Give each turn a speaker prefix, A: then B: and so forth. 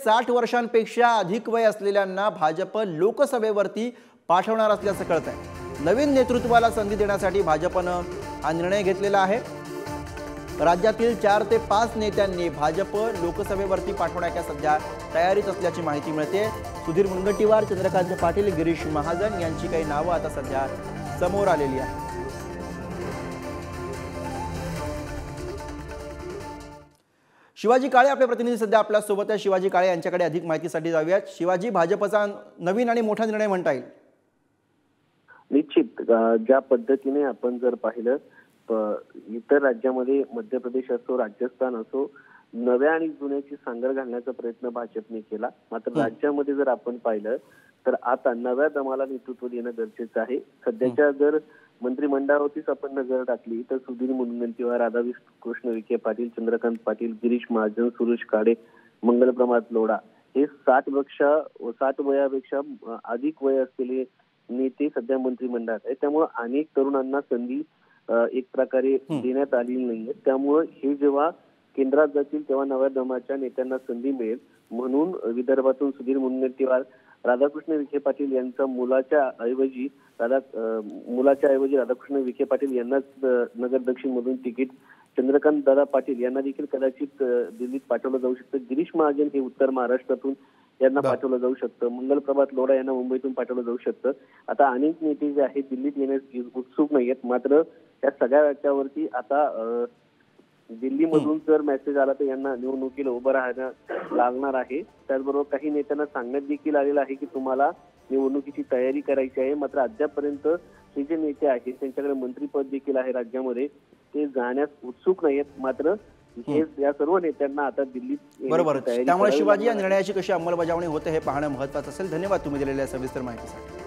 A: 60 वर्षांपेक्षा अधिक वय असलेल्यांना भाजप लोकसभेवरती पाठवणार असल्याचं कळत आहे। नवीन नेतृत्वाला संधी देण्यासाठी भाजपनं हा निर्णय घेतलेला आहे। राज्यातील 4 ते 5 नेत्यांनी भाजप लोकसभेवरती पाठवण्याच्या सध्या तयारीत असल्याची माहिती मिळते। सुधीर मुनगंटीवार, चंद्रकांत पाटील, गिरीश महाजन यांची काही नावं आता सध्या समोर आलेली आहेत। शिवाजी काळे आपले प्रतिनिधी सध्या आपल्या सोबत आहे। शिवाजी काळे यांच्याकडे अधिक माहितीसाठी जाऊयात। शिवाजी, भाजपचा नवीन आणि मोठा निर्णय म्हणता येईल?
B: निश्चित ज्या पद्धतीने आपण जर पाहिलं इतर राज्यामध्ये मध्य प्रदेश असो, राजस्थान असो, नव्या आणि जुन्याची सांगड घालण्याचा प्रयत्न भाजपने केला। मात्र राज्यामध्ये जर आपण पाहिलं तर आता नव्या दमाला नेतृत्व देणं गरजेचं आहे। सध्याच्या जर मंत्रिमंडळावरतीच आपण नजर टाकली तर सुधीर मुनगंटीवार, राधाकृष्ण विखे पाटील, चंद्रकांत पाटील, गिरीश महाजन, सुरेश खाडे, मंगलप्रभात लोढा हे 60 वयापेक्षा अधिक वय असलेले नेते सध्या मंत्रिमंडळात आहेत। त्यामुळे अनेक तरुणांना संधी एक प्रकारे देण्यात आलेली नाहीये। त्यामुळे हे जेव्हा केंद्रात जातील तेव्हा नव्या दमाच्या नेत्यांना संधी मिळेल। म्हणून विदर्भातून सुधीर मुनगंटीवार, राधाकृष्ण विखे पाटील यांचा मुलाच्या ऐवजी राधाकृष्ण विखे पाटील यांनाच नगर दक्षिण मधून तिकीट, चंद्रकांत दादा पाटील यांना देखील कदाचित दिल्लीत पाठवलं जाऊ शकतं। गिरीश महाजन हे उत्तर महाराष्ट्रातून यांना पाठवलं जाऊ शकतं। मंगलप्रभात लोढा यांना मुंबईतून पाठवलं जाऊ शकतं। आता अनेक नेते जे आहेत दिल्लीत येण्यास उत्सुक नाहीयेत। मात्र या सगळ्या याच्यावरती आता दिल्लीमधून जर मेसेज आला तर यांना निवडणुकीला उभं राहणं लागणार आहे। त्याचबरोबर काही नेत्यांना सांगण्यात देखील आलेलं आहे की तुम्हाला निवडणुकीची तयारी करायची आहे। मात्र अद्यापपर्यंत हे जे नेते आहेत त्यांच्याकडे मंत्रीपद देखील आहे राज्यामध्ये, ते जाण्यास उत्सुक नाहीयेत। मात्र हे या सर्व नेत्यांना आता दिल्लीत
A: बरोबर, त्यामुळे शिवाजी या निर्णयाची कशी अंमलबजावणी होते हे पाहणं महत्त्वाचं असेल। धन्यवाद तुम्ही दिलेल्या सविस्तर माहितीसाठी।